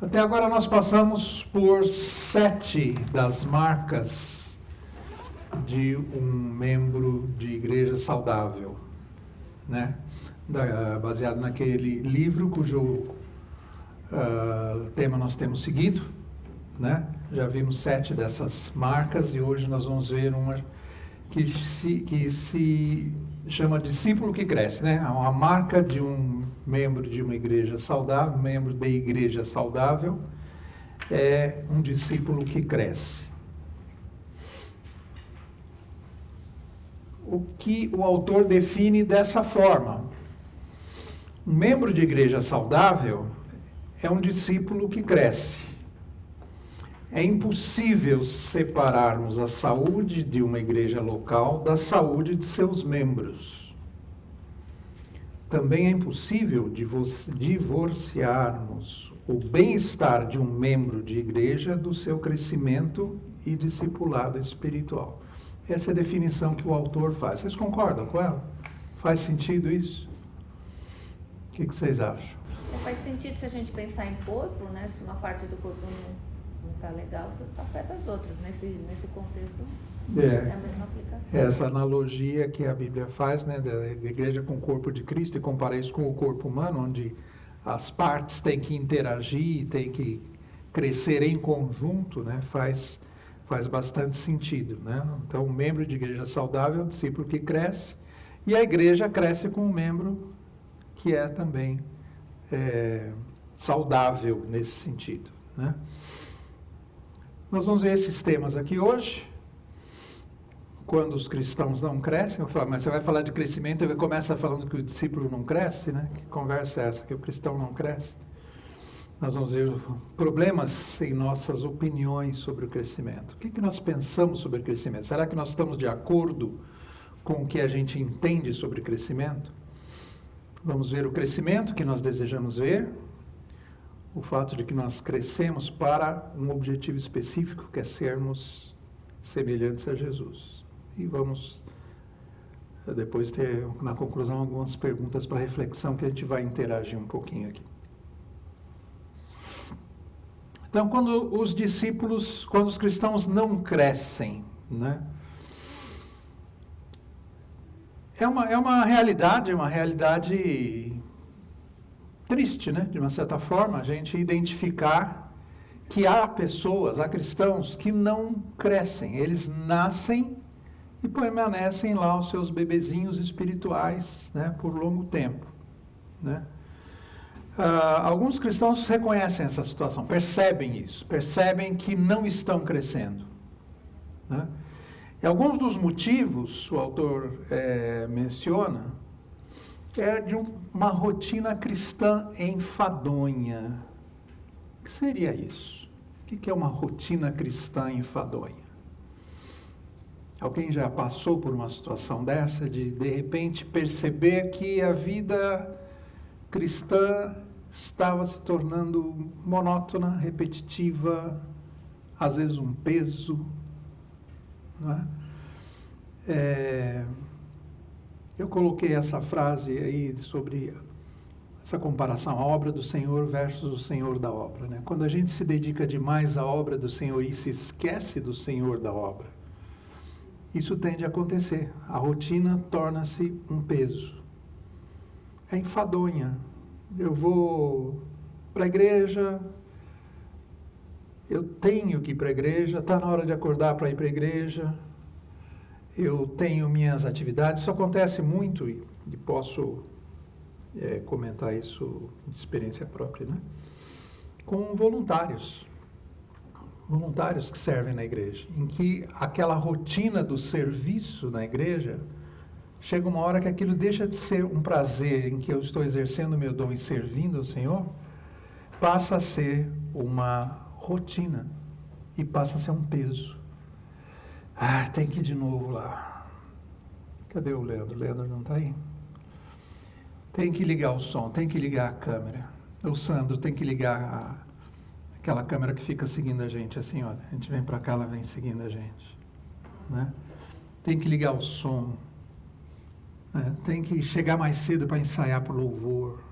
Até agora nós passamos por 7 das marcas de um membro de igreja saudável, né? Baseado naquele livro cujo tema nós temos seguido, né? Já vimos 7 dessas marcas e hoje nós vamos ver uma que se chama discípulo que cresce, né? A marca de um membro de uma igreja saudável, membro de igreja saudável, é um discípulo que cresce. O que o autor define dessa forma? Um membro de igreja saudável é um discípulo que cresce. É impossível separarmos a saúde de uma igreja local da saúde de seus membros. Também é impossível divorciarmos o bem-estar de um membro de igreja do seu crescimento e discipulado espiritual. Essa é a definição que o autor faz. Vocês concordam com ela? Faz sentido isso? O que vocês acham? Faz sentido se a gente pensar em corpo, né? Se uma parte do corpo não está legal, tudo afeta as outras. Nesse contexto, é a mesma aplicação. Essa analogia que a Bíblia faz, né, da igreja com o corpo de Cristo, e comparar isso com o corpo humano, onde as partes têm que interagir, têm que crescer em conjunto, né, faz bastante sentido, né? Então, um membro de igreja saudável é um discípulo que cresce, e a igreja cresce com um membro que é também saudável nesse sentido, né? Nós vamos ver esses temas aqui hoje. Quando os cristãos não crescem, eu falo, mas você vai falar de crescimento e começa falando que o discípulo não cresce, né? Que conversa é essa, que o cristão não cresce? Nós vamos ver problemas em nossas opiniões sobre o crescimento. O que nós pensamos sobre o crescimento? Será que nós estamos de acordo com o que a gente entende sobre crescimento? Vamos ver o crescimento que nós desejamos ver, o fato de que nós crescemos para um objetivo específico, que é sermos semelhantes a Jesus. E vamos depois ter, na conclusão, algumas perguntas para reflexão que a gente vai interagir um pouquinho aqui. Então, quando os cristãos não crescem, né? É uma realidade triste, né? De uma certa forma, a gente identificar que há cristãos que não crescem. Eles nascem e permanecem lá os seus bebezinhos espirituais, né? Por longo tempo, né? Alguns cristãos reconhecem essa situação, percebem isso, percebem que não estão crescendo, né? E alguns dos motivos, o autor menciona, é de uma rotina cristã enfadonha. O que seria isso? O que é uma rotina cristã enfadonha? Alguém já passou por uma situação dessa, de repente perceber que a vida cristã estava se tornando monótona, repetitiva, às vezes um peso, não é? Eu coloquei essa frase aí sobre essa comparação, a obra do Senhor versus o Senhor da obra, né? Quando a gente se dedica demais à obra do Senhor e se esquece do Senhor da obra, isso tende a acontecer. A rotina torna-se um peso. É enfadonha. Eu vou para a igreja, eu tenho que ir para a igreja, está na hora de acordar para ir para a igreja, eu tenho minhas atividades. Isso acontece muito e posso comentar isso de experiência própria, né? Com voluntários que servem na igreja, em que aquela rotina do serviço na igreja, chega uma hora que aquilo deixa de ser um prazer em que eu estou exercendo o meu dom e servindo ao Senhor, passa a ser uma rotina e passa a ser um peso. Tem que ir de novo lá. Cadê o Leandro? O Leandro não está aí? Tem que ligar o som, tem que ligar a câmera. O Sandro tem que ligar aquela câmera que fica seguindo a gente, assim, olha, a gente vem para cá, ela vem seguindo a gente, né? Tem que ligar o som, né? Tem que chegar mais cedo para ensaiar para o louvor.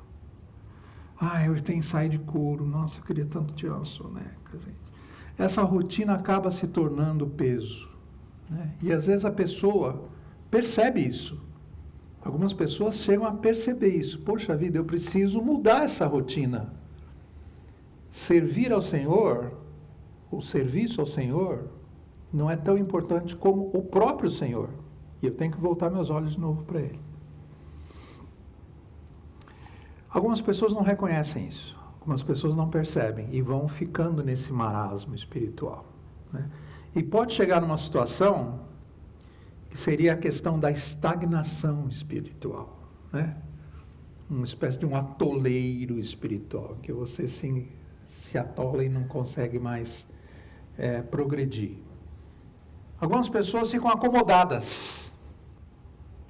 Eu tenho que sair de couro. Nossa, eu queria tanto tirar uma soneca, gente. Essa rotina acaba se tornando peso, né? E às vezes a pessoa percebe isso. Algumas pessoas chegam a perceber isso. Poxa vida, eu preciso mudar essa rotina. Servir ao Senhor, o serviço ao Senhor, não é tão importante como o próprio Senhor. E eu tenho que voltar meus olhos de novo para Ele. Algumas pessoas não reconhecem isso. Algumas pessoas não percebem e vão ficando nesse marasmo espiritual, né? E pode chegar numa situação que seria a questão da estagnação espiritual, né? Uma espécie de um atoleiro espiritual, que você se atola e não consegue mais progredir. Algumas pessoas ficam acomodadas,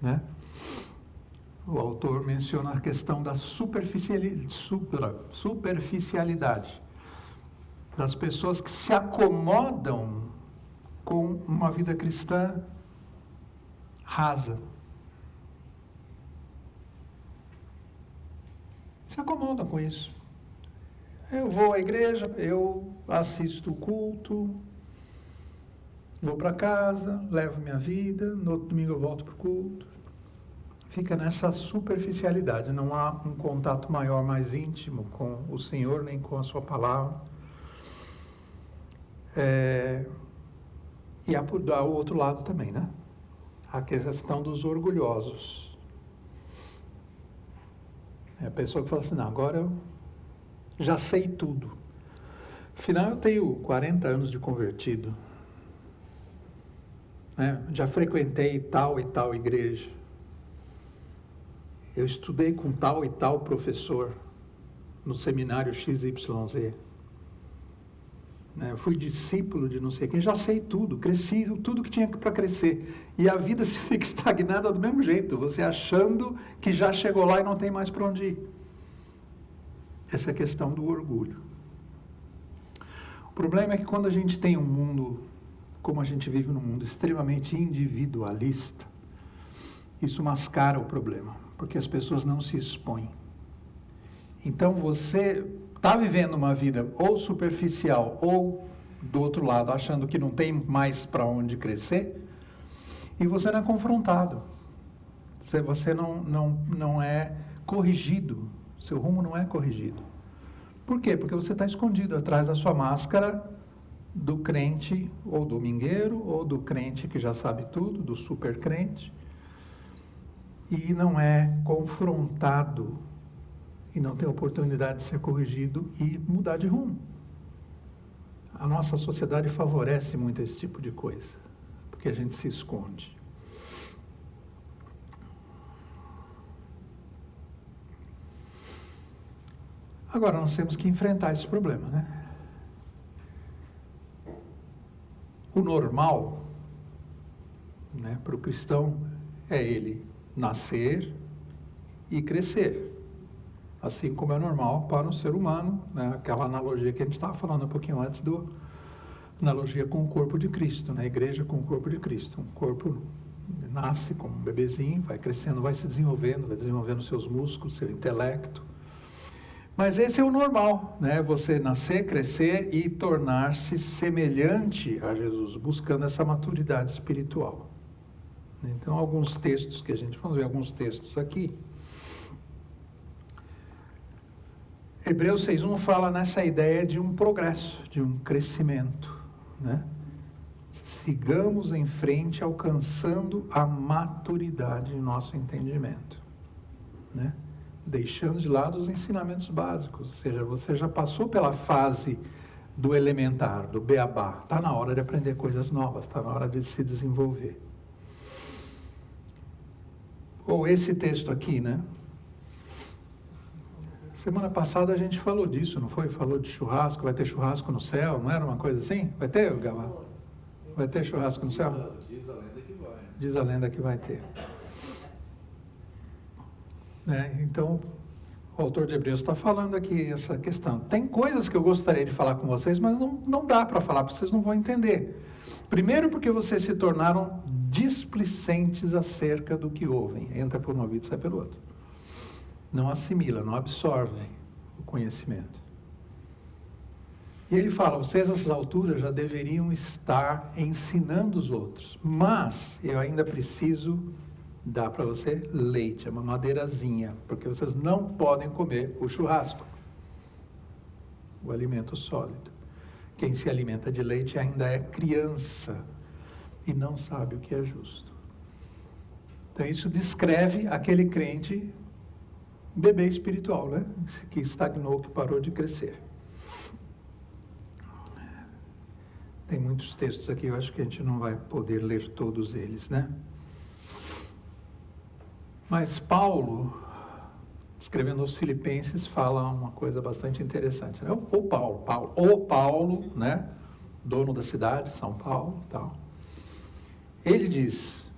né? O autor menciona a questão da superficialidade, das pessoas que se acomodam com uma vida cristã rasa. Se acomodam com isso. Eu vou à igreja, eu assisto o culto, vou para casa, levo minha vida, no outro domingo eu volto para o culto. Fica nessa superficialidade, não há um contato maior, mais íntimo com o Senhor, nem com a sua palavra. E há o outro lado também, né? A questão dos orgulhosos. É a pessoa que fala assim, não, agora eu já sei tudo. Afinal, eu tenho 40 anos de convertido, né? Já frequentei tal e tal igreja. Eu estudei com tal e tal professor no seminário XYZ. Eu fui discípulo de não sei quem, já sei tudo, cresci tudo que tinha para crescer. E a vida se fica estagnada do mesmo jeito, você achando que já chegou lá e não tem mais para onde ir. Essa é a questão do orgulho. O problema é que quando a gente tem um mundo, como a gente vive num mundo extremamente individualista, isso mascara o problema, porque as pessoas não se expõem. Então você está vivendo uma vida ou superficial ou do outro lado, achando que não tem mais para onde crescer, e você não é confrontado. Você não é corrigido, seu rumo não é corrigido. Por quê? Porque você está escondido atrás da sua máscara do crente ou domingueiro, ou do crente que já sabe tudo, do super crente, e não é confrontado, e não tem oportunidade de ser corrigido e mudar de rumo. A nossa sociedade favorece muito esse tipo de coisa, porque a gente se esconde. Agora, nós temos que enfrentar esse problema, né? O normal, né, para o cristão é ele nascer e crescer. Assim como é normal para o ser humano, né? Aquela analogia que a gente estava falando um pouquinho antes, analogia com o corpo de Cristo, né? A igreja com o corpo de Cristo. Um corpo nasce como um bebezinho, vai crescendo, vai se desenvolvendo, vai desenvolvendo seus músculos, seu intelecto. Mas esse é o normal, né? Você nascer, crescer e tornar-se semelhante a Jesus, buscando essa maturidade espiritual. Então, alguns textos que a gente... Vamos ver alguns textos aqui. Hebreus 6.1 fala nessa ideia de um progresso, de um crescimento, né? Sigamos em frente, alcançando a maturidade em nosso entendimento, né? Deixando de lado os ensinamentos básicos, ou seja, você já passou pela fase do elementar, do beabá, está na hora de aprender coisas novas, está na hora de se desenvolver. Ou esse texto aqui, né? Semana passada a gente falou disso, não foi? Falou de churrasco, vai ter churrasco no céu, não era uma coisa assim? Vai ter, Gavá? Vai ter churrasco no céu? Diz a lenda que vai. Diz a lenda que vai ter. Então, o autor de Hebreus está falando aqui essa questão. Tem coisas que eu gostaria de falar com vocês, mas não dá para falar, porque vocês não vão entender. Primeiro porque vocês se tornaram displicentes acerca do que ouvem. Entra por um ouvido e sai pelo outro. Não assimila, não absorve o conhecimento. E ele fala, vocês a essas alturas já deveriam estar ensinando os outros, mas eu ainda preciso dar para você leite, uma madeirazinha, porque vocês não podem comer o churrasco, o alimento sólido. Quem se alimenta de leite ainda é criança e não sabe o que é justo. Então isso descreve aquele crente bebê espiritual, né? Que estagnou, que parou de crescer. Tem muitos textos aqui, eu acho que a gente não vai poder ler todos eles, né? Mas Paulo, escrevendo aos Filipenses, fala uma coisa bastante interessante, né? O Paulo, né? Dono da cidade, São Paulo, tal. Ele diz,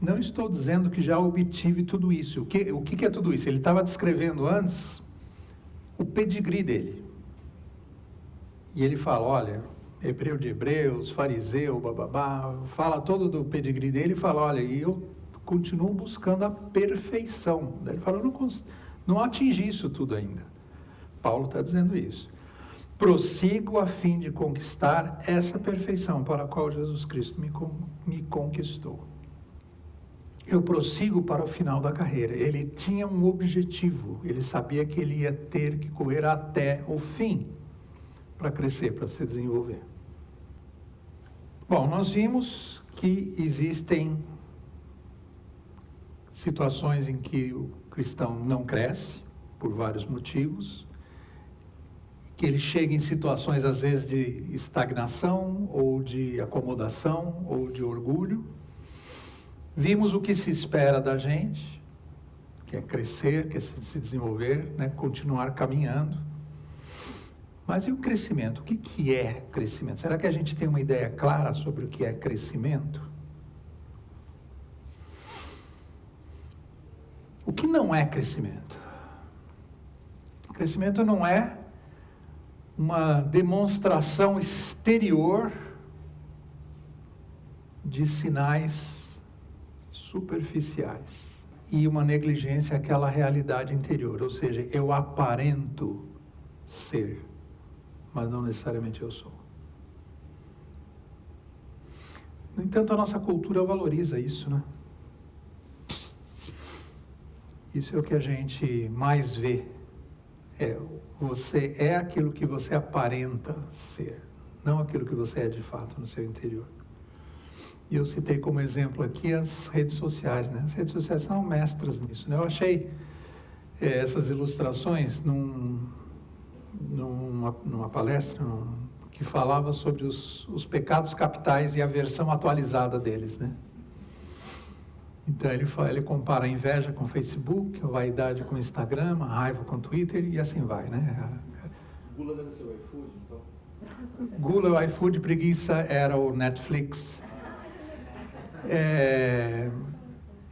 não estou dizendo que já obtive tudo isso. O que é tudo isso? Ele estava descrevendo antes o pedigree dele. E ele fala, olha, hebreu de hebreus, fariseu, bababá, fala todo do pedigree dele e fala, olha, e eu continuo buscando a perfeição. Daí ele fala, eu não atingi isso tudo ainda. Paulo está dizendo isso. Prossigo a fim de conquistar essa perfeição para a qual Jesus Cristo me conquistou. Eu prossigo para o final da carreira. Ele tinha um objetivo, ele sabia que ele ia ter que correr até o fim para crescer, para se desenvolver. Bom, nós vimos que existem situações em que o cristão não cresce, por vários motivos, que ele chega em situações, às vezes, de estagnação, ou de acomodação, ou de orgulho. Vimos o que se espera da gente, que é crescer, que é se desenvolver, né? Continuar caminhando. Mas e o crescimento? O que é crescimento? Será que a gente tem uma ideia clara sobre o que é crescimento? O que não é crescimento? Crescimento não é uma demonstração exterior de sinais superficiais e uma negligência àquela realidade interior, ou seja, eu aparento ser, mas não necessariamente eu sou. No entanto, a nossa cultura valoriza isso, né? Isso é o que a gente mais vê. Você é aquilo que você aparenta ser, não aquilo que você é de fato no seu interior. E eu citei como exemplo aqui as redes sociais, né? As redes sociais são mestras nisso, né? Eu achei essas ilustrações numa palestra que falava sobre os pecados capitais e a versão atualizada deles, né? Então ele compara a inveja com o Facebook, a vaidade com o Instagram, a raiva com o Twitter e assim vai, né? Gula deve ser o iFood, então? Gula, o iFood, preguiça era o Netflix.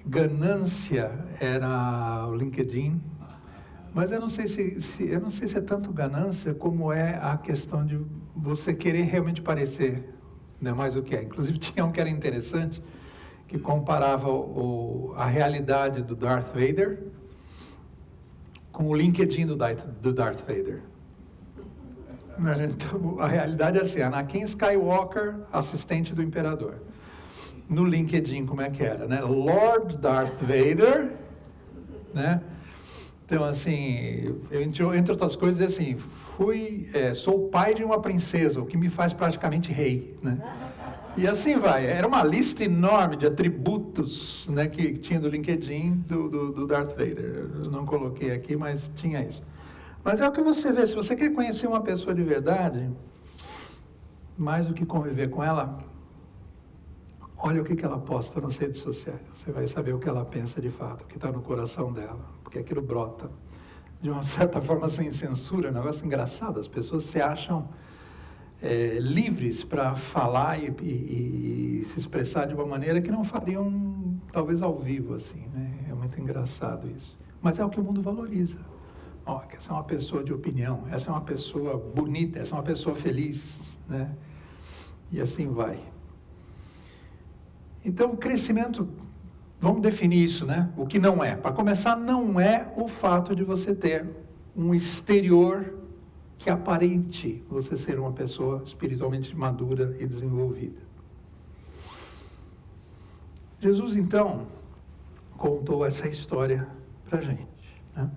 Ganância era o LinkedIn. Mas eu não sei se é tanto ganância como é a questão de você querer realmente parecer, né, mais o que é. Inclusive tinha um que era interessante, que comparava a realidade do Darth Vader com o LinkedIn do Darth Vader. Então, a realidade é assim, Anakin Skywalker, assistente do imperador. No LinkedIn, como é que era, né? Lord Darth Vader, né? Então, assim, entre outras coisas, assim, sou pai de uma princesa, o que me faz praticamente rei, né? E assim vai, era uma lista enorme de atributos, né, que tinha do LinkedIn do Darth Vader. Eu não coloquei aqui, mas tinha isso. Mas é o que você vê, se você quer conhecer uma pessoa de verdade, mais do que conviver com ela, olha o que ela posta nas redes sociais. Você vai saber o que ela pensa de fato, o que está no coração dela, porque aquilo brota de uma certa forma sem censura, é um negócio engraçado. As pessoas se acham livres para falar e se expressar de uma maneira que não fariam, talvez, ao vivo, assim, né? É muito engraçado isso. Mas é o que o mundo valoriza. Essa é uma pessoa de opinião, essa é uma pessoa bonita, essa é uma pessoa feliz, né? E assim vai. Então, o crescimento, vamos definir isso, né? O que não é. Para começar, não é o fato de você ter um exterior que aparente você ser uma pessoa espiritualmente madura e desenvolvida. Jesus, então, contou essa história para a gente, né?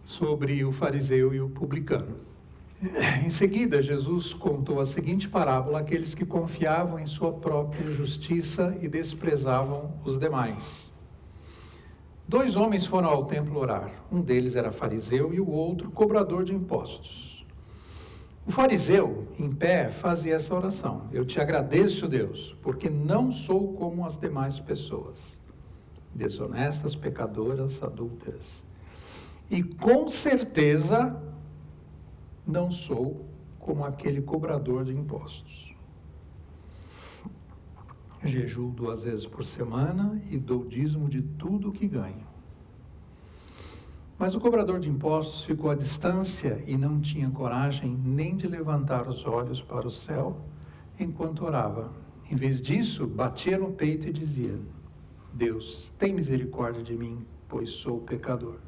Sobre o fariseu e o publicano. Em seguida, Jesus contou a seguinte parábola àqueles que confiavam em sua própria justiça e desprezavam os demais. 2 homens foram ao templo orar. Um deles era fariseu e o outro cobrador de impostos. O fariseu, em pé, fazia essa oração: Eu te agradeço, Deus, porque não sou como as demais pessoas, desonestas, pecadoras, adúlteras. E com certeza não sou como aquele cobrador de impostos. Jejuo 2 vezes por semana e dou dízimo de tudo o que ganho. Mas o cobrador de impostos ficou à distância e não tinha coragem nem de levantar os olhos para o céu enquanto orava. Em vez disso, batia no peito e dizia: Deus, tem misericórdia de mim, pois sou pecador.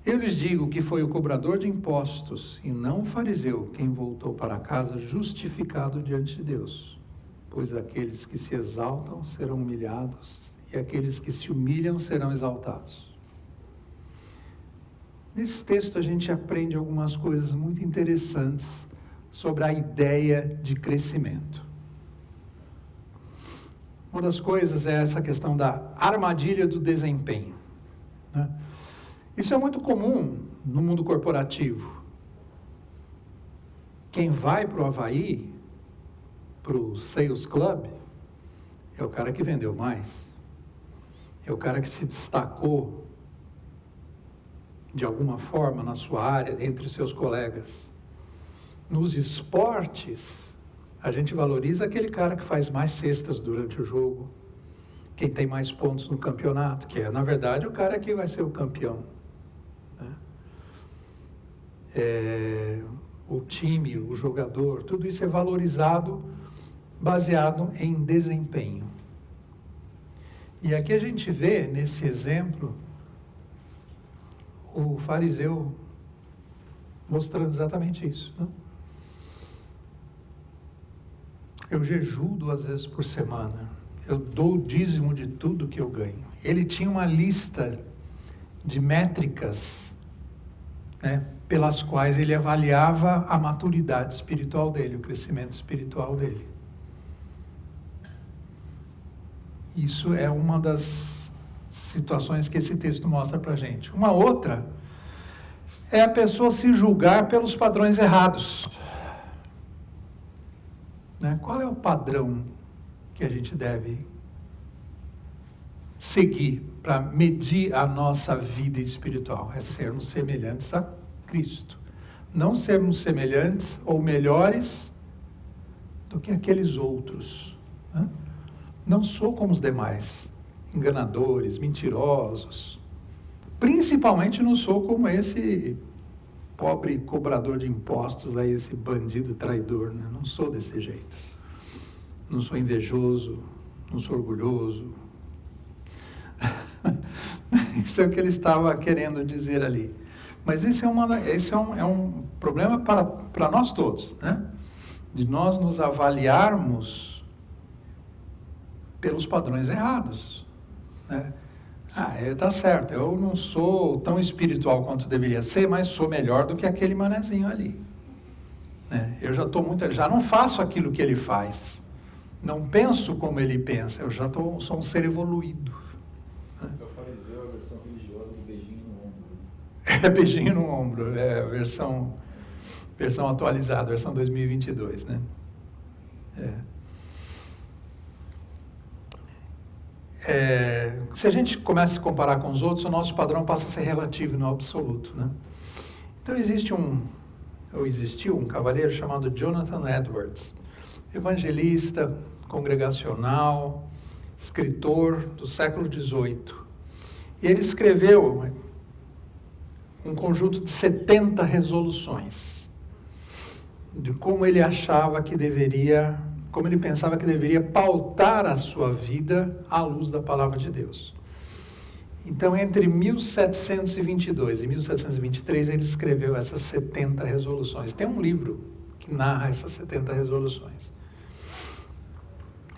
Eu lhes digo que foi o cobrador de impostos e não o fariseu quem voltou para casa justificado diante de Deus. Pois aqueles que se exaltam serão humilhados e aqueles que se humilham serão exaltados. Nesse texto a gente aprende algumas coisas muito interessantes sobre a ideia de crescimento. Uma das coisas é essa questão da armadilha do desempenho, né? Isso é muito comum no mundo corporativo. Quem vai para o Avaí, para o Sales Club, é o cara que vendeu mais, é o cara que se destacou de alguma forma na sua área, entre os seus colegas. Nos esportes, a gente valoriza aquele cara que faz mais cestas durante o jogo, quem tem mais pontos no campeonato, que é, na verdade, o cara que vai ser o campeão, né? O time, o jogador, tudo isso é valorizado baseado em desempenho. E aqui a gente vê, nesse exemplo, o fariseu mostrando exatamente isso, né? Eu jejuo 2 vezes por semana, eu dou o dízimo de tudo que eu ganho. Ele tinha uma lista de métricas, né, pelas quais ele avaliava a maturidade espiritual dele, o crescimento espiritual dele. Isso é uma das situações que esse texto mostra para a gente. Uma outra é a pessoa se julgar pelos padrões errados, né? Qual é o padrão que a gente deve seguir para medir a nossa vida espiritual? É sermos semelhantes a Cristo. Não sermos semelhantes ou melhores do que aqueles outros, né? Não sou como os demais, enganadores, mentirosos. Principalmente não sou como esse pobre cobrador de impostos, aí, esse bandido traidor, né? Não sou desse jeito. Não sou invejoso, não sou orgulhoso. Isso é o que ele estava querendo dizer ali. Mas esse é um problema para nós todos, né? De nós nos avaliarmos pelos padrões errados, né? Tá certo, eu não sou tão espiritual quanto deveria ser, mas sou melhor do que aquele manezinho ali, né? Eu já não faço aquilo que ele faz, não penso como ele pensa, sou um ser evoluído, né? É o fariseu, a versão religiosa do beijinho no ombro. É beijinho no ombro, é a versão atualizada, versão 2022, né? Se a gente começa a se comparar com os outros, o nosso padrão passa a ser relativo e não absoluto, né? Então existiu um cavalheiro chamado Jonathan Edwards, evangelista, congregacional, escritor do século XVIII. E ele escreveu um conjunto de 70 resoluções de como ele pensava que deveria pautar a sua vida à luz da palavra de Deus. Então, entre 1722 e 1723, ele escreveu essas 70 resoluções. Tem um livro que narra essas 70 resoluções.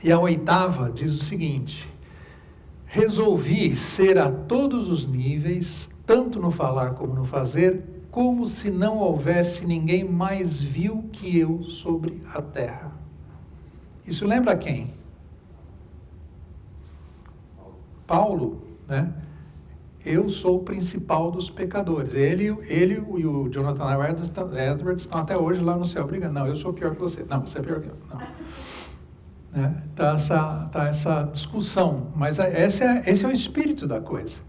E a 8ª diz o seguinte: resolvi ser a todos os níveis, tanto no falar como no fazer, como se não houvesse ninguém mais vil que eu sobre a terra. Isso lembra quem? Paulo, né? Eu sou o principal dos pecadores. Ele e o Jonathan Edwards estão até hoje lá no céu brigando. Não, eu sou pior que você. Não, você é pior que eu. Não. Né? Tá essa discussão. Mas esse é o espírito da coisa.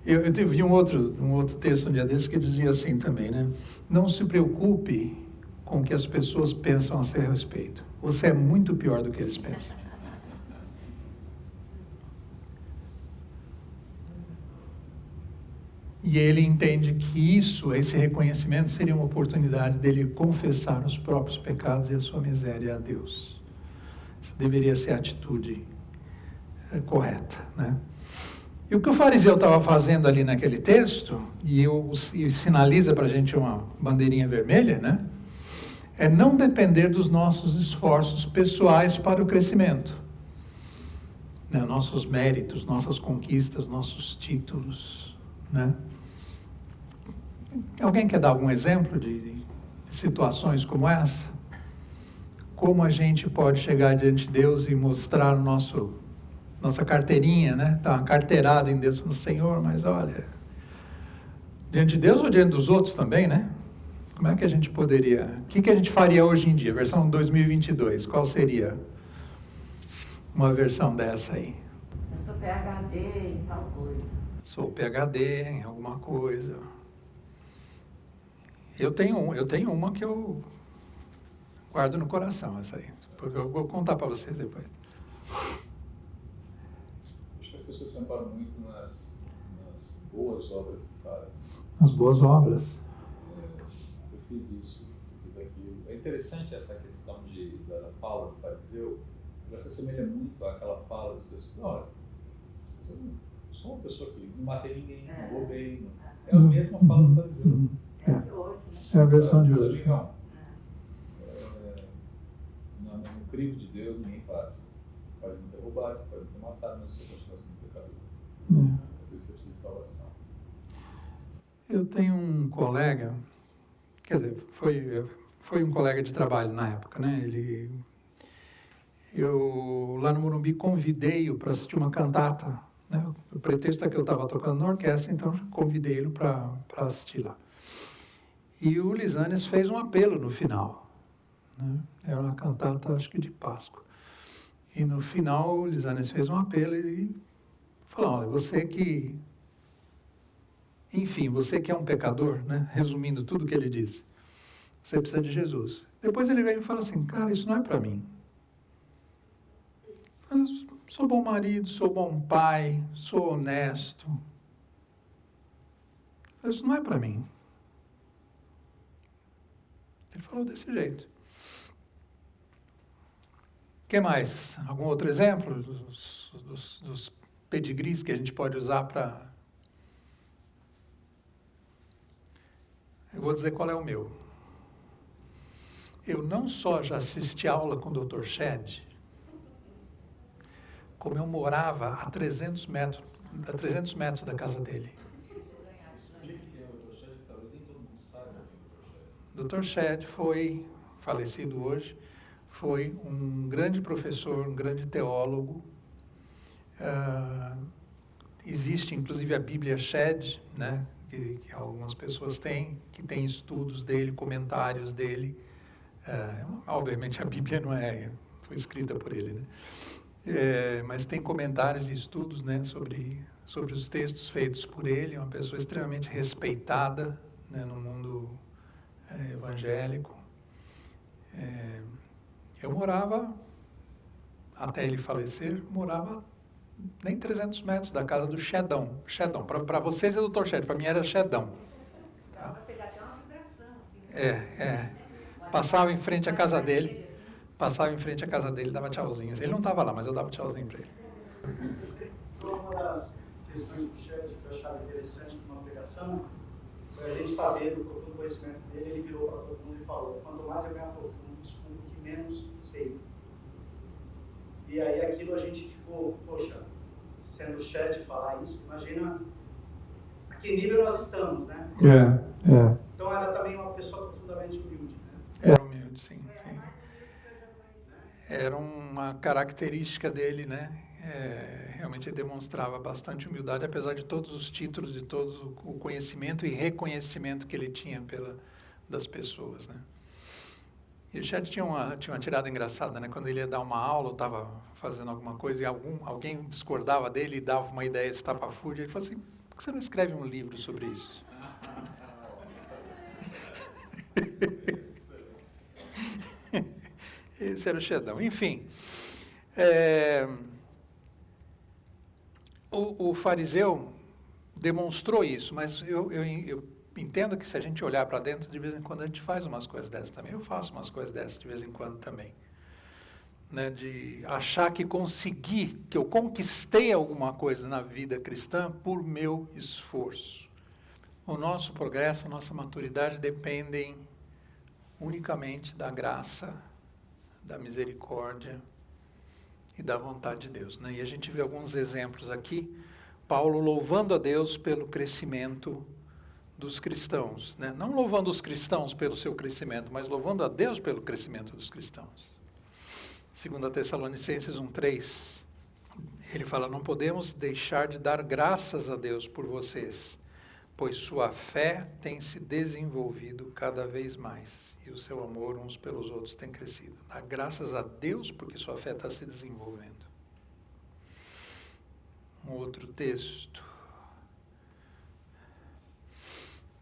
Eu vi um outro texto um dia desses que dizia assim também, né? Não se preocupe com o que as pessoas pensam a seu respeito. Você é muito pior do que eles pensam. E ele entende que esse reconhecimento seria uma oportunidade dele confessar os próprios pecados e a sua miséria a Deus. Isso deveria ser a atitude correta, né? E o que o fariseu estava fazendo ali naquele texto, e sinaliza para a gente uma bandeirinha vermelha, né? É não depender dos nossos esforços pessoais para o crescimento. Né? Nossos méritos, nossas conquistas, nossos títulos, né? Alguém quer dar algum exemplo de situações como essa? Como a gente pode chegar diante de Deus e mostrar nossa carteirinha, né? Tá uma carteirada em Deus no Senhor, mas olha, diante de Deus ou diante dos outros também, né? Como é que a gente poderia... O que a gente faria hoje em dia? Versão 2022, qual seria uma versão dessa aí? Eu sou PhD em tal coisa. Sou PhD em alguma coisa. Eu tenho uma que eu guardo no coração, essa aí. Eu vou contar para vocês depois. Acho que as pessoas se amparam muito nas boas obras que fazem. As boas obras. Eu fiz isso, fiz aquilo. É interessante essa questão da fala do fariseu, ela se assemelha muito àquela fala das pessoas. Olha, eu não sou uma pessoa que não matei ninguém, não roubei. É a mesma fala do fariseu. É a versão de hoje. No crivo de Deus, ninguém faz. Você pode não ter roubado, você pode não ter matado, mas você continua sendo pecador. Por isso você precisa de salvação. Eu tenho um colega, quer dizer, foi um colega de trabalho na época, né? Eu lá no Morumbi convidei-o para assistir uma cantata, né? O pretexto é que eu estava tocando na orquestra, então convidei-o para assistir lá. E o Lisânias fez um apelo no final, né? Era uma cantata, acho que de Páscoa. E no final o Lisânias fez um apelo e falou: olha, você que é um pecador, né? Resumindo tudo o que ele disse, você precisa de Jesus. Depois ele veio e falou assim: cara, isso não é para mim. Eu sou bom marido, sou bom pai, sou honesto. Isso não é para mim. Ele falou desse jeito. O que mais? Algum outro exemplo dos pedigrees que a gente pode usar para... Eu vou dizer qual é o meu. Eu não só já assisti aula com o Dr. Shedd, como eu morava a 300 metros da casa dele. Explique quem é o Dr. Shedd, talvez nem todo mundo saiba quem é o Dr. Shedd. Dr. Shedd foi, falecido hoje, foi um grande professor, um grande teólogo. Existe, inclusive, a Bíblia Shedd, né, que algumas pessoas têm, que tem estudos dele, comentários dele. Obviamente, a Bíblia não foi escrita por ele, né? Mas tem comentários e estudos, né, sobre os textos feitos por ele. Uma pessoa extremamente respeitada, né, no mundo evangélico. Eu morava, até ele falecer, nem 300 metros da casa do Sheddão. Para vocês é Dr. Shedd, para mim era Sheddão. Tá? Vai pegar até uma vibração, assim. Passava em frente à casa dele. Dava tchauzinho. Ele não estava lá, mas eu dava tchauzinho para ele. uma das questões do chat que eu achava interessante numa pregação, foi a gente saber do profundo conhecimento dele, ele virou para todo mundo e falou, quanto mais eu me aprofundo, descubro que menos sei. E aí aquilo a gente ficou, poxa, sendo o chat falar isso, imagina a que nível nós estamos, né? Então era também uma pessoa profundamente humilde, né? Era humilde, sim. Era uma característica dele, né? Realmente ele demonstrava bastante humildade, apesar de todos os títulos, de todo o conhecimento e reconhecimento que ele tinha das pessoas, né? E o Chet tinha uma tirada engraçada, né? Quando ele ia dar uma aula, ou estava fazendo alguma coisa, e alguém discordava dele e dava uma ideia estapafúrdia, ele falou assim, por que você não escreve um livro sobre isso? Esse era o Chetão. Enfim, o fariseu demonstrou isso, mas eu entendo que se a gente olhar para dentro, de vez em quando a gente faz umas coisas dessas também. Eu faço umas coisas dessas de vez em quando também. Né, de achar que que eu conquistei alguma coisa na vida cristã por meu esforço. O nosso progresso, a nossa maturidade dependem unicamente da graça, da misericórdia e da vontade de Deus. Né? E a gente vê alguns exemplos aqui, Paulo louvando a Deus pelo crescimento dos cristãos. Né? Não louvando os cristãos pelo seu crescimento, mas louvando a Deus pelo crescimento dos cristãos. 2 Tessalonicenses 1:3, ele fala, não podemos deixar de dar graças a Deus por vocês, pois sua fé tem se desenvolvido cada vez mais e o seu amor uns pelos outros tem crescido. Dá graças a Deus porque sua fé está se desenvolvendo. Um outro texto,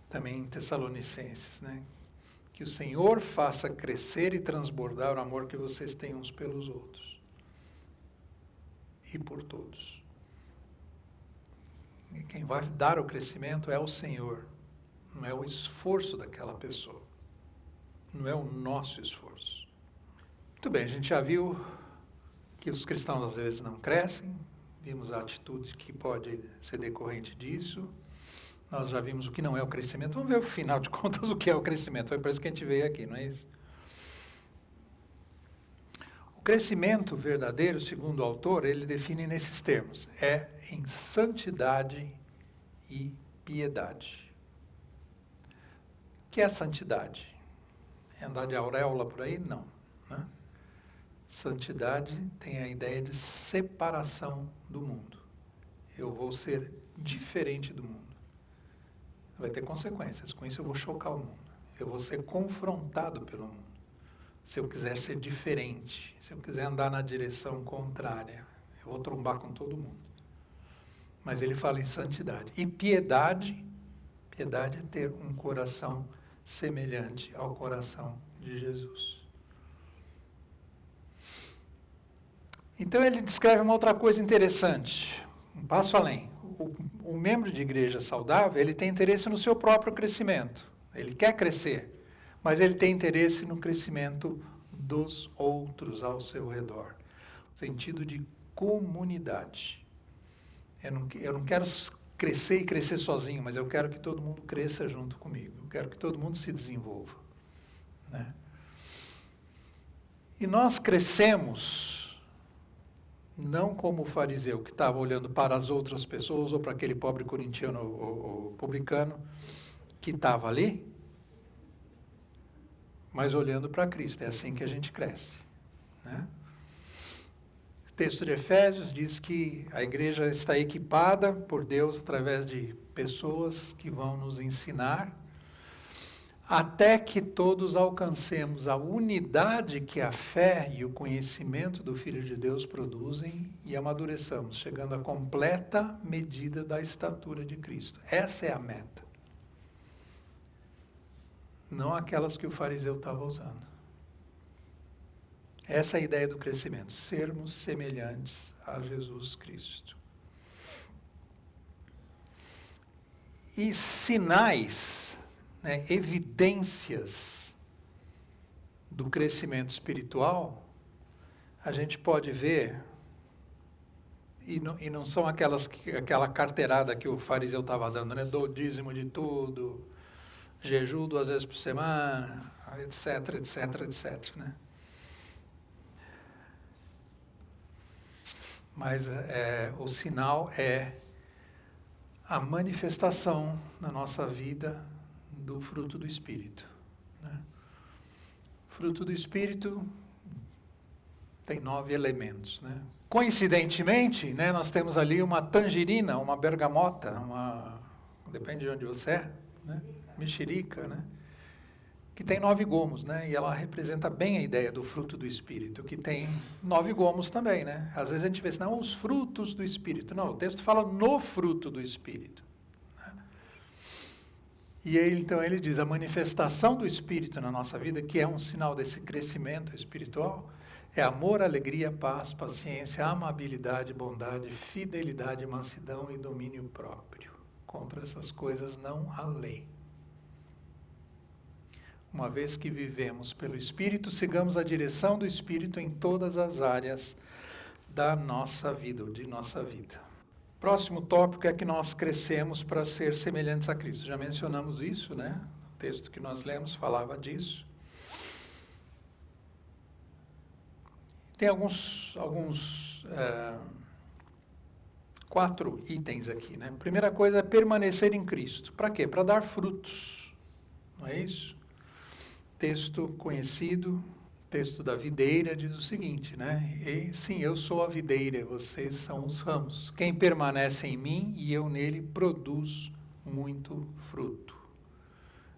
também em Tessalonicenses, né? Que o Senhor faça crescer e transbordar o amor que vocês têm uns pelos outros e por todos. E quem vai dar o crescimento é o Senhor, não é o esforço daquela pessoa, não é o nosso esforço. Muito bem, a gente já viu que os cristãos às vezes não crescem, vimos a atitude que pode ser decorrente disso, nós já vimos o que não é o crescimento, vamos ver, no final de contas, o que é o crescimento, foi por isso que a gente veio aqui, não é isso? O crescimento verdadeiro, segundo o autor, ele define nesses termos, é em santidade e piedade. O que é santidade? É andar de auréola por aí? Não. Né? Santidade tem a ideia de separação do mundo. Eu vou ser diferente do mundo. Vai ter consequências, com isso eu vou chocar o mundo. Eu vou ser confrontado pelo mundo. Se eu quiser ser diferente, se eu quiser andar na direção contrária, eu vou trombar com todo mundo. Mas ele fala em santidade. E piedade é ter um coração semelhante ao coração de Jesus. Então ele descreve uma outra coisa interessante, um passo além. O membro de igreja saudável, ele tem interesse no seu próprio crescimento. Ele quer crescer, mas ele tem interesse no crescimento dos outros ao seu redor. No sentido de comunidade. Eu não quero crescer e crescer sozinho, mas eu quero que todo mundo cresça junto comigo. Eu quero que todo mundo se desenvolva. Né? E nós crescemos não como o fariseu que estava olhando para as outras pessoas ou para aquele pobre corintiano ou publicano que estava ali, mas olhando para Cristo. É assim que a gente cresce. Né? O texto de Efésios diz que a igreja está equipada por Deus através de pessoas que vão nos ensinar até que todos alcancemos a unidade que a fé e o conhecimento do Filho de Deus produzem e amadureçamos, chegando à completa medida da estatura de Cristo. Essa é a meta. Não aquelas que o fariseu estava usando. Essa é a ideia do crescimento, sermos semelhantes a Jesus Cristo. E sinais, né, evidências do crescimento espiritual, a gente pode ver E não são aquela carteirada que o fariseu estava dando, né? Dou dízimo de tudo, jejum 2 vezes por semana, etc, etc, etc, né? Mas o sinal é a manifestação na nossa vida do fruto do Espírito, né? Fruto do Espírito tem 9 elementos, né? Coincidentemente, né, nós temos ali uma tangerina, uma bergamota, depende de onde você é, né? Mexerica, né? Que tem 9 gomos, né? E ela representa bem a ideia do fruto do Espírito, que tem 9 gomos também, né? Às vezes a gente vê assim, não, os frutos do Espírito. Não, o texto fala no fruto do Espírito, né? E então ele diz, a manifestação do Espírito na nossa vida, que é um sinal desse crescimento espiritual, é amor, alegria, paz, paciência, amabilidade, bondade, fidelidade, mansidão e domínio próprio. Contra essas coisas não há lei. Uma vez que vivemos pelo Espírito, sigamos a direção do Espírito em todas as áreas da nossa vida, ou de nossa vida. Próximo tópico é que nós crescemos para ser semelhantes a Cristo. Já mencionamos isso, né? O texto que nós lemos falava disso. Tem alguns 4 itens aqui, né? Primeira coisa é permanecer em Cristo. Para quê? Para dar frutos, não é isso? Texto conhecido, texto da videira, diz o seguinte, né? Sim, eu sou a videira, vocês são os ramos. Quem permanece em mim e eu nele produz muito fruto.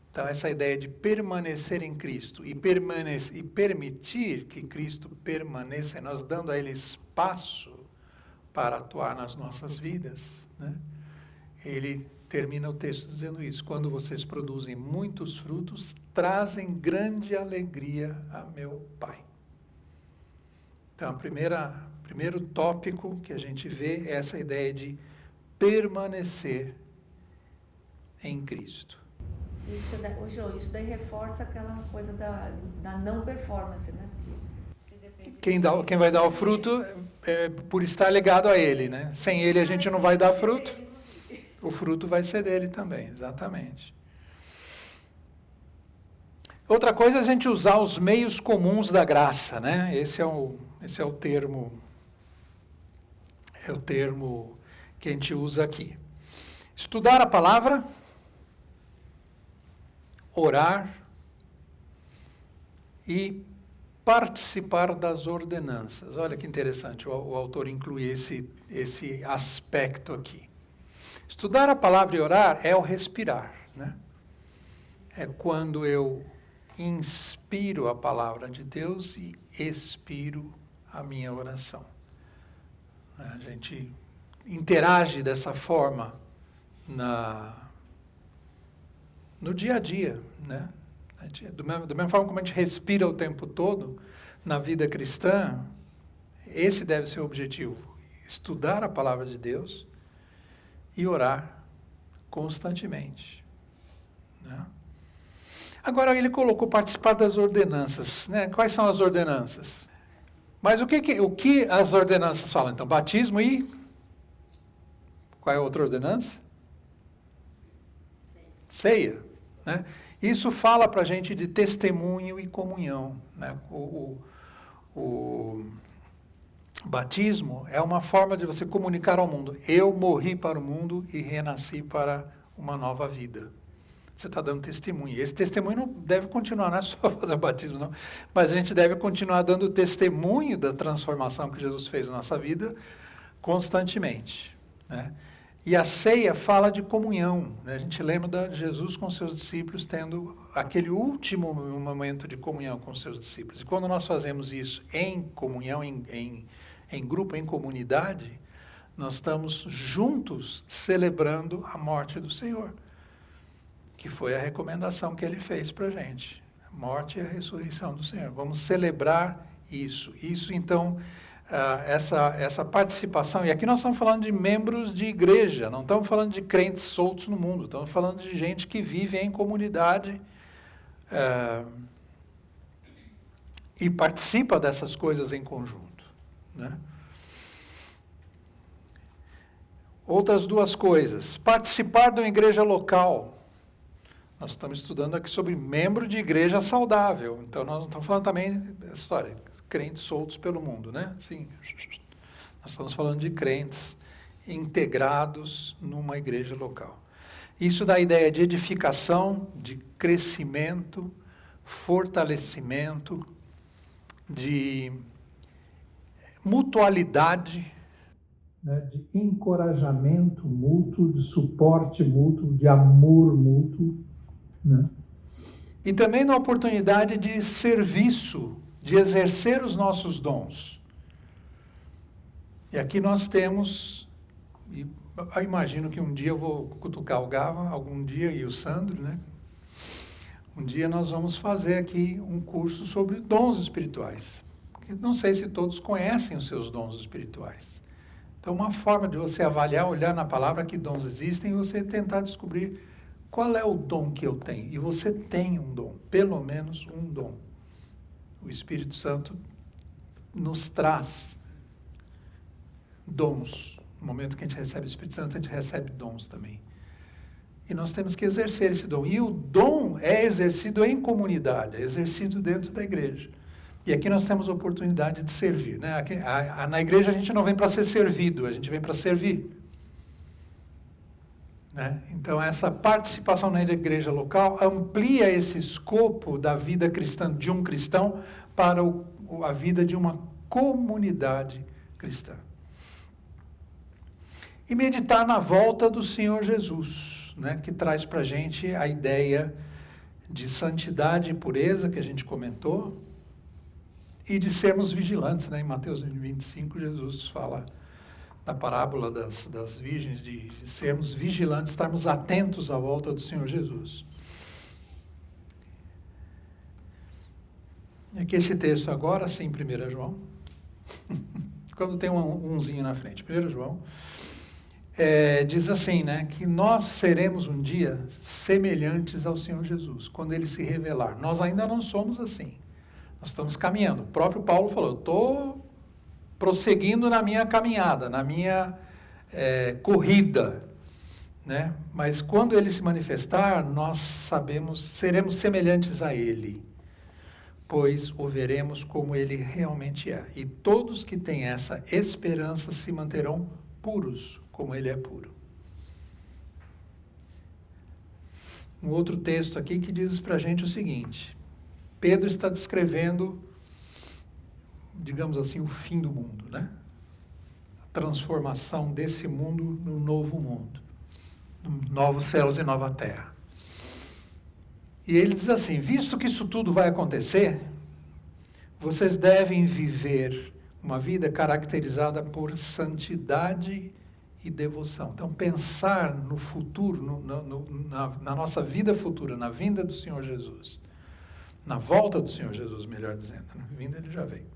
Então, essa ideia de permanecer em Cristo e permitir que Cristo permaneça, nós dando a Ele espaço para atuar nas nossas vidas, né? Ele termina o texto dizendo isso. Quando vocês produzem muitos frutos, trazem grande alegria a meu Pai. Então, primeiro tópico que a gente vê é essa ideia de permanecer em Cristo. Isso daí reforça aquela coisa da não performance, né? Quem vai dar o fruto é por estar ligado a Ele, né? Sem Ele a gente não vai dar fruto. O fruto vai ser dele também, exatamente. Outra coisa é a gente usar os meios comuns da graça, né? Esse é o termo que a gente usa aqui. Estudar a palavra, orar e participar das ordenanças. Olha que interessante, o autor inclui esse aspecto aqui. Estudar a palavra e orar é o respirar, né? É quando eu inspiro a palavra de Deus e expiro a minha oração. A gente interage dessa forma no dia a dia, né? Da mesma forma como a gente respira o tempo todo na vida cristã, esse deve ser o objetivo. Estudar a palavra de Deus e orar constantemente, né? Agora ele colocou participar das ordenanças, né? Quais são as ordenanças? Mas o que as ordenanças falam? Então, batismo e qual é a outra ordenança? Ceia, né? Isso fala para a gente de testemunho e comunhão, né? O batismo é uma forma de você comunicar ao mundo. Eu morri para o mundo e renasci para uma nova vida. Você está dando testemunho. Esse testemunho não deve continuar, não é só fazer o batismo, não. Mas a gente deve continuar dando testemunho da transformação que Jesus fez na nossa vida constantemente, né? E a ceia fala de comunhão, né? A gente lembra de Jesus com seus discípulos tendo aquele último momento de comunhão com seus discípulos. E quando nós fazemos isso em comunhão, em grupo, em comunidade, nós estamos juntos celebrando a morte do Senhor, que foi a recomendação que ele fez para a gente. A morte e a ressurreição do Senhor. Vamos celebrar isso. Isso, então, essa participação, e aqui nós estamos falando de membros de igreja, não estamos falando de crentes soltos no mundo, estamos falando de gente que vive em comunidade e participa dessas coisas em conjunto, né? Outras duas coisas. Participar de uma igreja local. Nós estamos estudando aqui sobre membro de igreja saudável. Então, nós não estamos falando também dessa história, crentes soltos pelo mundo, né? Sim. Nós estamos falando de crentes integrados numa igreja local. Isso dá a ideia de edificação, de crescimento, fortalecimento, de mutualidade, né, de encorajamento mútuo, de suporte mútuo, de amor mútuo, né? E também na oportunidade de serviço, de exercer os nossos dons. E aqui nós temos, e eu imagino que um dia eu vou cutucar o Gava, algum dia, e o Sandro, né? Um dia nós vamos fazer aqui um curso sobre dons espirituais. Não sei se todos conhecem os seus dons espirituais. Então, uma forma de você avaliar, olhar na palavra que dons existem e você tentar descobrir qual é o dom que eu tenho. E você tem um dom, pelo menos um dom. O Espírito Santo nos traz dons. No momento que a gente recebe o Espírito Santo, a gente recebe dons também. E nós temos que exercer esse dom. E o dom é exercido em comunidade, é exercido dentro da igreja. E aqui nós temos a oportunidade de servir, né? Aqui, na igreja a gente não vem para ser servido, a gente vem para servir, né? Então essa participação na igreja local amplia esse escopo da vida cristã de um cristão para a vida de uma comunidade cristã. E meditar na volta do Senhor Jesus, né? Que traz para a gente a ideia de santidade e pureza que a gente comentou, e de sermos vigilantes, né? Em Mateus 25, Jesus fala da parábola das virgens, de sermos vigilantes, estarmos atentos à volta do Senhor Jesus. E aqui esse texto agora, sim, 1 João, quando tem umzinho na frente, 1 João, diz assim, né? Que nós seremos um dia semelhantes ao Senhor Jesus, quando Ele se revelar. Nós ainda não somos assim. Nós estamos caminhando. O próprio Paulo falou, eu estou prosseguindo na minha caminhada, na minha corrida, né? Mas quando Ele se manifestar, nós seremos semelhantes a Ele, pois o veremos como Ele realmente é. E todos que têm essa esperança se manterão puros, como Ele é puro. Um outro texto aqui que diz para a gente o seguinte: Pedro está descrevendo, digamos assim, o fim do mundo, né? A transformação desse mundo no novo mundo, novos céus e nova terra. E ele diz assim, visto que isso tudo vai acontecer, vocês devem viver uma vida caracterizada por santidade e devoção. Então, pensar no futuro, na nossa vida futura, na vinda do Senhor Jesus. Na volta do Senhor Jesus, melhor dizendo. Na vinda Ele já veio.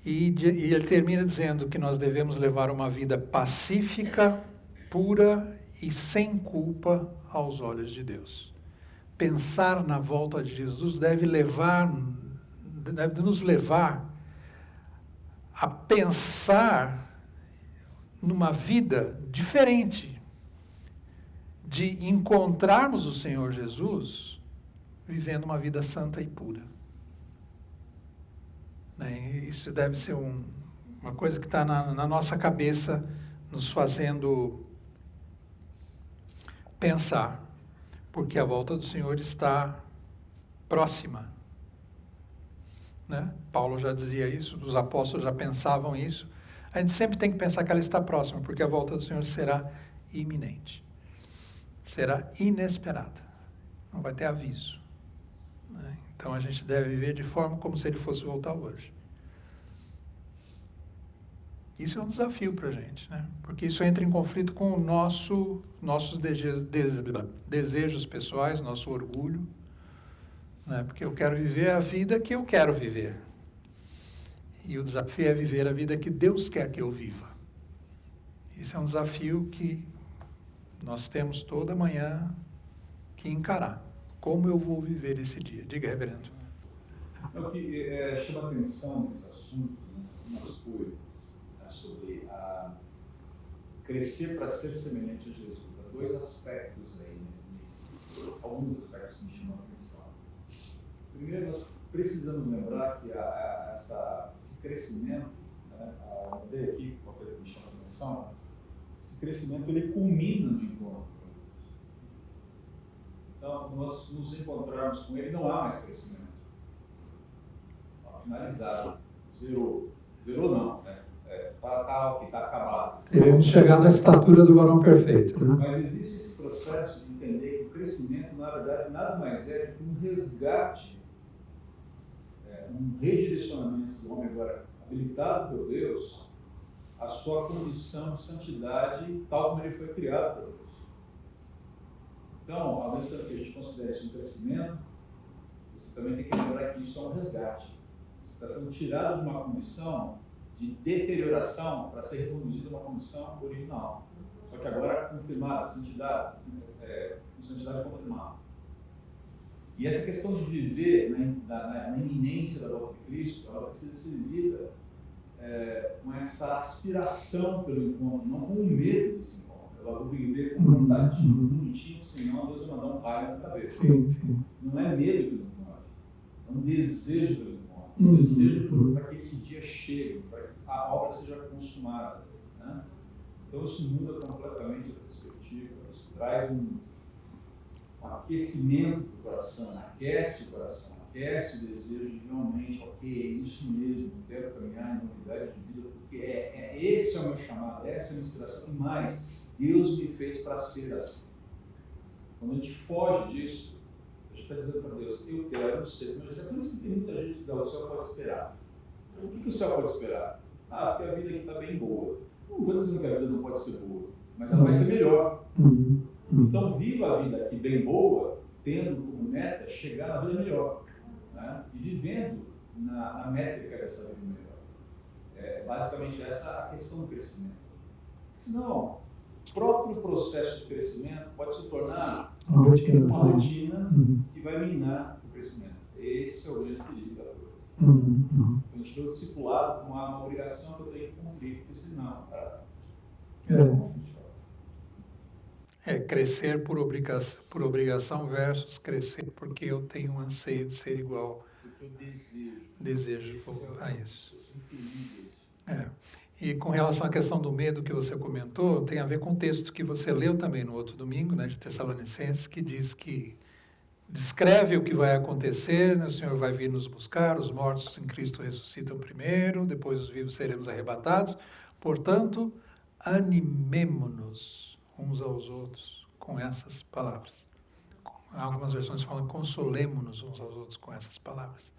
E ele termina dizendo que nós devemos levar uma vida pacífica, pura e sem culpa aos olhos de Deus. Pensar na volta de Jesus deve nos levar a pensar numa vida diferente, de encontrarmos o Senhor Jesus vivendo uma vida santa e pura. Isso deve ser uma coisa que está na nossa cabeça, nos fazendo pensar, porque a volta do Senhor está próxima, né? Paulo já dizia isso, os apóstolos já pensavam isso. A gente sempre tem que pensar que ela está próxima, porque a volta do Senhor será iminente. Será inesperada. Não vai ter aviso, né? Então a gente deve viver de forma como se Ele fosse voltar hoje. Isso é um desafio para a gente, né? Porque isso entra em conflito com nossos desejos pessoais, nosso orgulho, né? Porque eu quero viver a vida que eu quero viver. E o desafio é viver a vida que Deus quer que eu viva. Isso é um desafio que nós temos toda manhã que encarar. Como eu vou viver esse dia? Diga, reverendo. O que chama atenção nesse assunto, né, umas coisas. A sobre crescer para ser semelhante a Jesus. Há dois aspectos aí, né? Alguns aspectos que me chamam a atenção. Primeiro, nós precisamos lembrar que esse crescimento, né, eu dei aqui uma coisa que me chama a atenção, esse crescimento ele culmina no encontro. Então, nós nos encontrarmos com ele, não há mais crescimento. Finalizado. Zerou não, né? Está acabado. Devemos chegar na estatura do varão perfeito, né? Mas existe esse processo de entender que o crescimento, na verdade, nada mais é que um resgate, um redirecionamento do homem agora habilitado por Deus, a sua condição de santidade tal como ele foi criado por Deus. Então, ao mesmo tempo que a gente considera isso um crescimento, você também tem que lembrar que isso é um resgate. Você está sendo tirado de uma condição de deterioração para ser reconduzido a uma condição original. Só que agora confirmada, santidade confirmada. E essa questão de viver na iminência da volta de Cristo, ela precisa ser vivida com essa aspiração pelo encontro, não com o medo desse encontro. Ela vai viver com vontade, bonitinho, senão Deus vai mandar um raio na cabeça. Sim. Não é medo pelo encontro, é um desejo pelo encontro. Um desejo para que esse dia chegue, para que a obra seja consumada. Né? Então isso muda completamente a perspectiva, isso traz um aquecimento do coração, aquece o coração, aquece o desejo de realmente, ok, é isso mesmo, quero caminhar em novidade de vida, porque esse é o meu chamado, essa é a minha inspiração, e mais, Deus me fez para ser assim. Quando a gente foge disso, a gente está dizendo para Deus, eu quero ser, mas é por isso que tem muita gente que diz, o céu pode esperar. O que o céu pode esperar? Porque a vida aqui está bem boa. Não estou dizendo que a vida não pode ser boa, mas ela vai ser melhor. Então, viva a vida aqui bem boa, tendo como meta chegar na vida melhor, né? E vivendo na métrica dessa vida melhor. Basicamente, essa é a questão do crescimento. Senão, o próprio processo de crescimento pode se tornar uma rotina que vai minar o crescimento. Esse é o grande perigo da coisa. A gente vê o discipulado como uma obrigação que eu tenho que cumprir, porque senão, não funciona. Crescer por obrigação versus crescer porque eu tenho um anseio de ser igual. Porque eu desejo a isso. E com relação à questão do medo que você comentou, tem a ver com o texto que você leu também no outro domingo, né, de Tessalonicenses, que diz que descreve o que vai acontecer, né, o Senhor vai vir nos buscar, os mortos em Cristo ressuscitam primeiro, depois os vivos seremos arrebatados. Portanto, animemo-nos uns aos outros com essas palavras. Algumas versões falam consolemo-nos uns aos outros com essas palavras.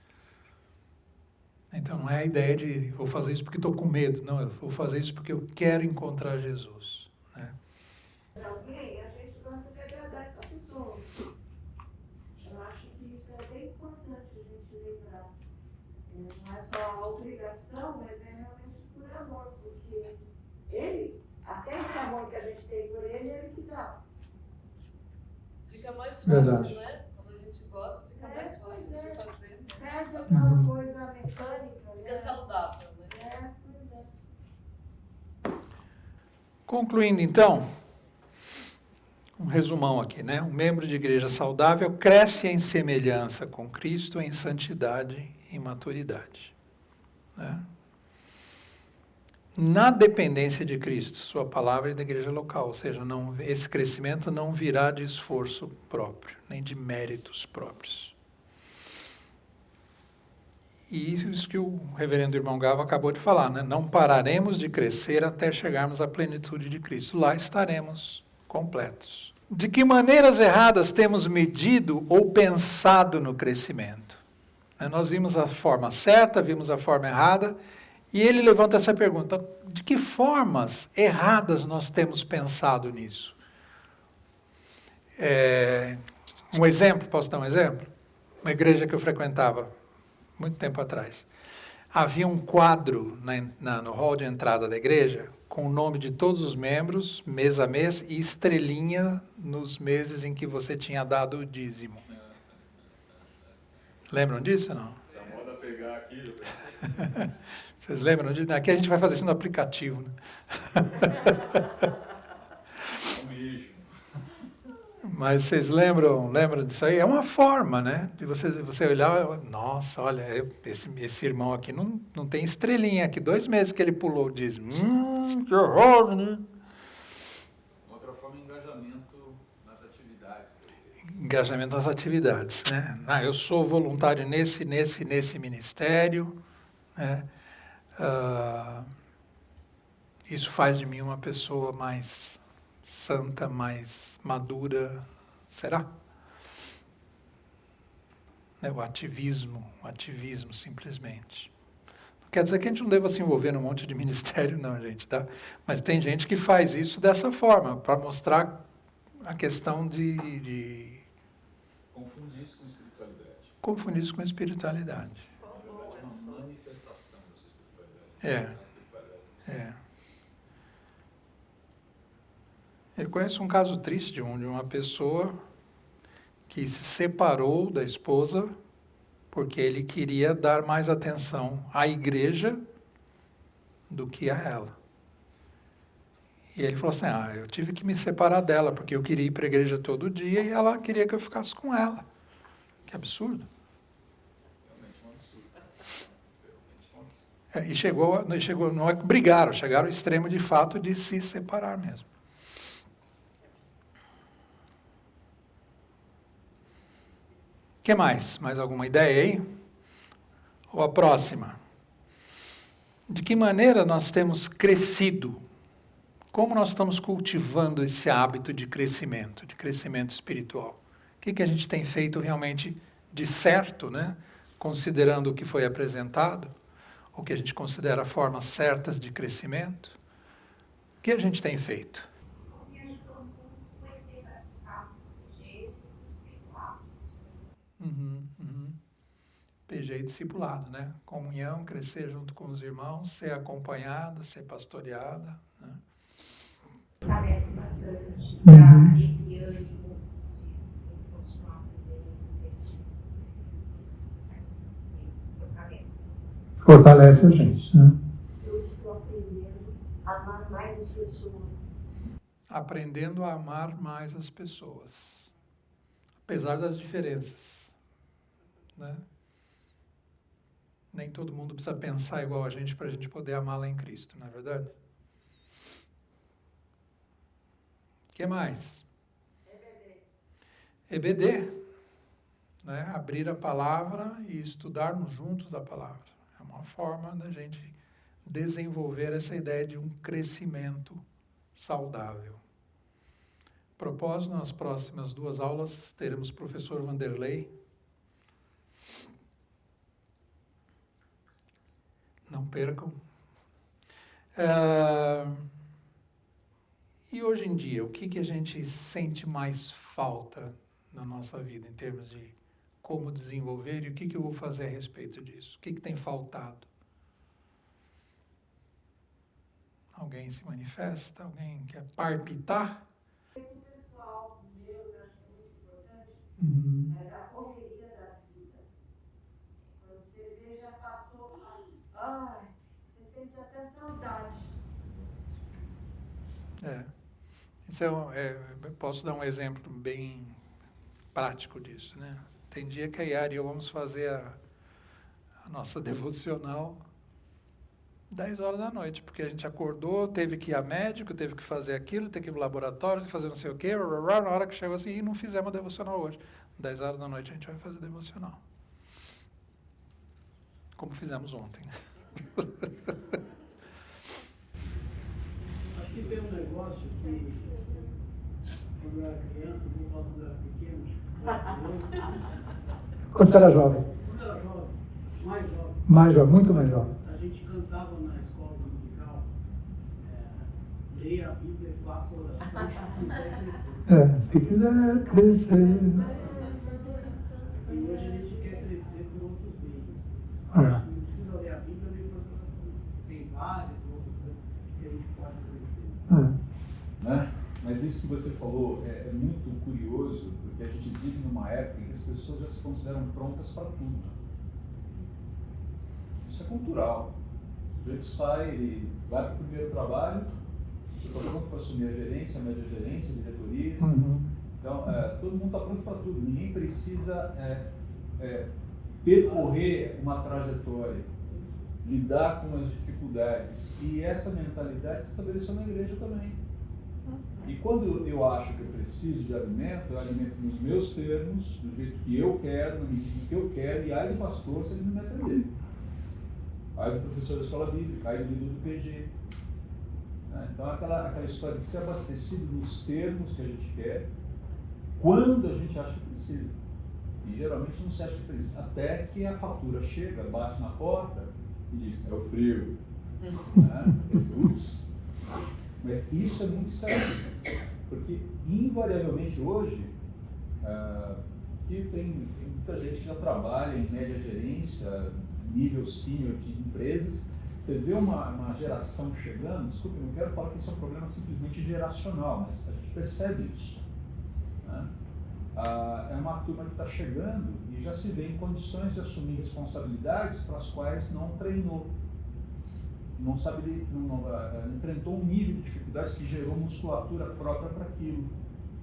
Então não é a ideia de vou fazer isso porque estou com medo, não, eu vou fazer isso porque eu quero encontrar Jesus. Né? Alguém, a gente gosta de agradar essa pessoa. Eu acho que isso é bem importante a gente lembrar. Não é só a obrigação, mas é realmente por amor, porque ele, até esse amor que a gente tem por ele, é ele que dá. Fica mais fácil, né? Quando a gente gosta, fica mais fácil de fazer. Perde aquela coisa mecânica, né? Fica saudável, né? Concluindo então, um resumão aqui, né? Um membro de igreja saudável cresce em semelhança com Cristo, em santidade e maturidade. Né? Na dependência de Cristo, sua palavra e da igreja local, ou seja, esse crescimento não virá de esforço próprio, nem de méritos próprios. E isso que o reverendo irmão Gava acabou de falar, né? Não pararemos de crescer até chegarmos à plenitude de Cristo. Lá estaremos completos. De que maneiras erradas temos medido ou pensado no crescimento? Nós vimos a forma certa, vimos a forma errada, e ele levanta essa pergunta, de que formas erradas nós temos pensado nisso? Um exemplo, posso dar um exemplo? Uma igreja que eu frequentava, muito tempo atrás. Havia um quadro no hall de entrada da igreja, com o nome de todos os membros, mês a mês, e estrelinha nos meses em que você tinha dado o dízimo. Lembram disso ou não? Essa moda pegar aqui Vocês lembram? Aqui a gente vai fazer isso no aplicativo, né? Mas vocês lembram disso aí? É uma forma, né? De você olhar, nossa, olha, esse irmão aqui não tem estrelinha aqui, 2 meses que ele pulou o dízimo. Que horror, né? Outra forma, engajamento nas atividades. Engajamento nas atividades, né? Eu sou voluntário nesse ministério, né? Isso faz de mim uma pessoa mais santa, mais madura, será? O ativismo simplesmente. Não quer dizer que a gente não deva se envolver num monte de ministério, não, gente, tá? Mas tem gente que faz isso dessa forma, para mostrar a questão de... Confundir isso com espiritualidade. Confundir isso com espiritualidade. Na verdade, é uma manifestação dessa espiritualidade. Eu conheço um caso triste de uma pessoa que se separou da esposa porque ele queria dar mais atenção à igreja do que a ela. E ele falou assim, eu tive que me separar dela porque eu queria ir para a igreja todo dia e ela queria que eu ficasse com ela. Que absurdo. Realmente um absurdo. E chegou, não é que brigaram, chegaram ao extremo de fato de se separar mesmo. O que mais? Mais alguma ideia aí? Ou a próxima? De que maneira nós temos crescido? Como nós estamos cultivando esse hábito de crescimento espiritual? O que a gente tem feito realmente de certo, né? Considerando o que foi apresentado, o que a gente considera formas certas de crescimento? O que a gente tem feito? PG e discipulado, né? Comunhão, crescer junto com os irmãos, ser acompanhada, ser pastoreada, né? Parece bastante para esse ânimo de continuar Fortalece a gente, né? Eu estou aprendendo a amar mais as pessoas. Aprendendo a amar mais as pessoas, apesar das diferenças, né? Nem todo mundo precisa pensar igual a gente para a gente poder amá-la em Cristo, não é verdade? O que mais? EBD. Né? Abrir a palavra e estudarmos juntos a palavra. É uma forma da gente desenvolver essa ideia de um crescimento saudável. Propósito, nas próximas 2 aulas teremos o professor Vanderlei. Não percam. E hoje em dia, o que a gente sente mais falta na nossa vida, em termos de como desenvolver e o que eu vou fazer a respeito disso? O que tem faltado? Alguém se manifesta? Alguém quer palpitar? O pessoal meu, eu acho que é muito importante, mas a correria da vida. Quando você vê, já passou, você sente até saudade. Então, eu posso dar um exemplo bem prático disso, né? Tem dia que a Yara e eu vamos fazer a nossa devocional 10 horas da noite, porque a gente acordou, teve que ir a médico, teve que fazer aquilo, teve que ir ao laboratório, teve que fazer não sei o quê, na hora que chegou assim, e não fizemos a devocional hoje. 10 horas da noite a gente vai fazer devocional. Como fizemos ontem, né? Acho que tem um negócio que, quando eu era criança, vou falar quando eu era pequeno, Quando você era jovem? quando eu era jovem, mais jovem, Mais jovem, muito mais jovem. a gente cantava na escola dominical, leia a Bíblia e faça oração se quiser crescer. Se quiser crescer. E hoje a gente quer crescer por outros meios. É. Não precisa ler a Bíblia nem fazer oração. Tem várias outras coisas que a gente pode crescer. Né? Mas isso que você falou é muito curioso, porque a gente vive numa época em que as pessoas já se consideram prontas para tudo. Isso é cultural. O sujeito sai, ele vai para o primeiro trabalho, você está pronto para assumir a gerência, a média gerência, a diretoria. Então, todo mundo está pronto para tudo. Ninguém precisa percorrer uma trajetória, lidar com as dificuldades. E essa mentalidade se estabeleceu na igreja também. E quando eu acho que eu preciso de alimento, eu alimento nos meus termos, do jeito que eu quero, na medida que eu quero, e aí do pastor se ele não me atender. Aí do professor da escola bíblica, aí do líder do PG. Então aquela história de ser abastecido nos termos que a gente quer, quando a gente acha que precisa. E geralmente não se acha que precisa. Até que a fatura chega, bate na porta e diz, é o frio. Ups. Mas isso é muito sério, porque invariavelmente hoje, que tem muita gente que já trabalha em média gerência, nível sênior de empresas, você vê uma geração chegando, desculpe, não quero falar que isso é um problema simplesmente geracional, mas a gente percebe isso. Né? É uma turma que está chegando e já se vê em condições de assumir responsabilidades para as quais não treinou. Não sabe, não enfrentou um nível de dificuldades que gerou musculatura própria para aquilo.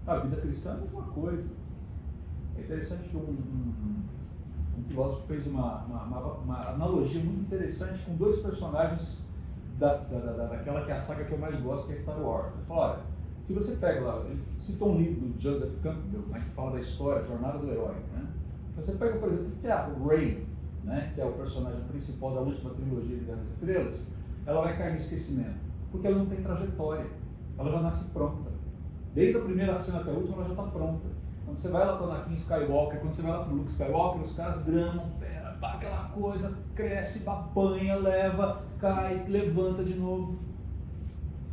A vida cristã é a mesma coisa. É interessante que um filósofo fez uma analogia muito interessante com dois personagens daquela que é a saga que eu mais gosto, que é Star Wars. Ele falou, olha, se você pega lá, ele citou um livro do Joseph Campbell, né, que fala da história, a jornada do herói. Né? Você pega, por exemplo, que é a Rey, né, que é o personagem principal da última trilogia de Guerra das Estrelas, ela vai cair no esquecimento, porque ela não tem trajetória, ela já nasce pronta. Desde a primeira cena até a última, ela já está pronta. Quando você vai lá para o Anakin Skywalker, quando você vai lá para o Luke Skywalker, os caras dramam, aquela coisa, cresce, apanha, leva, cai, levanta de novo.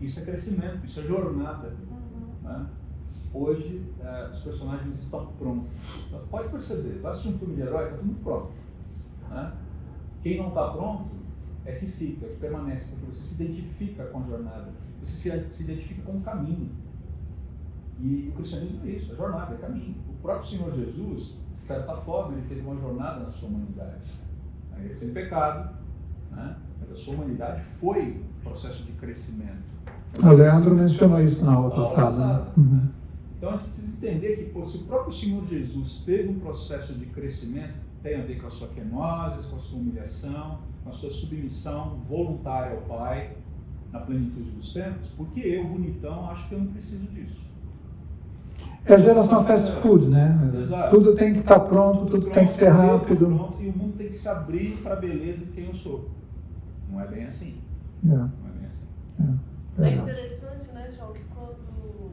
Isso é crescimento, isso é jornada. Né? Hoje, os personagens estão prontos. Então, pode perceber, vai assistir um filme de herói, está tudo pronto. Né? Quem não está pronto é que fica, que permanece, porque você se identifica com a jornada, você se identifica com o caminho. E o cristianismo é isso, a jornada, é caminho. O próprio Senhor Jesus, de certa forma, ele teve uma jornada na sua humanidade. Ele sem pecado, né? Mas a sua humanidade foi um processo de crescimento. O Leandro mencionou isso na aula passada. Né? Então a gente precisa entender que se o próprio Senhor Jesus teve um processo de crescimento, tem a ver com a sua kenosis, com a sua humilhação, com a sua submissão voluntária ao Pai, na plenitude dos tempos, porque eu, bonitão, acho que eu não preciso disso. É a geração fast food, né? Exato. Tudo tem que estar pronto, tudo tem que ser rápido. Pronto, e o mundo tem que se abrir para a beleza de quem eu sou. Não é bem assim. Não é bem assim. É interessante, né, João, que quando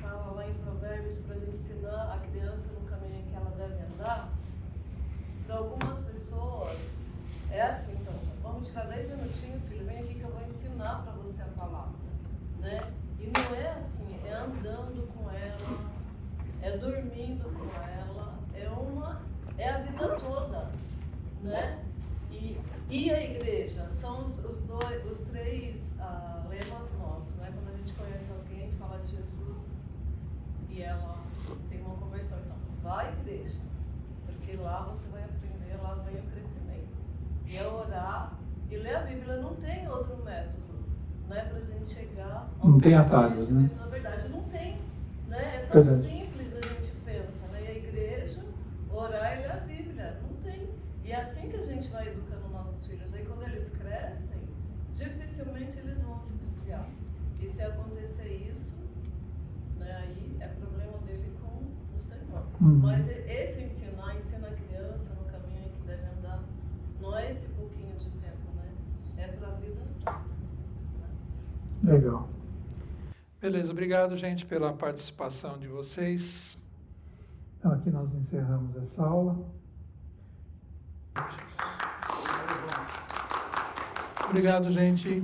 fala lá em Provérbios para a gente ensinar a criança no caminho que ela deve andar, para algumas pessoas é assim, então, vamos tirar 10 minutinhos, filho, vem aqui que eu vou ensinar para você a palavra, né? E não é assim, é andando com ela, é dormindo com ela, é a vida toda, né? E a igreja são os três lemas nossos, né? Quando a gente conhece alguém, fala de Jesus e ela tem uma conversão, então, vai à igreja, porque lá você vai aprender, lá vem o crescimento. E é orar e ler a Bíblia, não tem outro método, né? Pra gente chegar ao não tem atalhos, né? Na verdade, não tem, né? É tão simples a gente pensa, né? E a igreja, orar e ler a Bíblia, não tem. E é assim que a gente vai educando nossos filhos. Aí quando eles crescem, dificilmente eles vão se desviar. E se acontecer isso, né, aí é problema dele com o Senhor. Mas esse ensina a criança no caminho em que deve andar, não é esse pouquinho de tempo, né? É para a vida toda. Legal. Beleza, obrigado, gente, pela participação de vocês. Então, aqui nós encerramos essa aula. Obrigado, gente.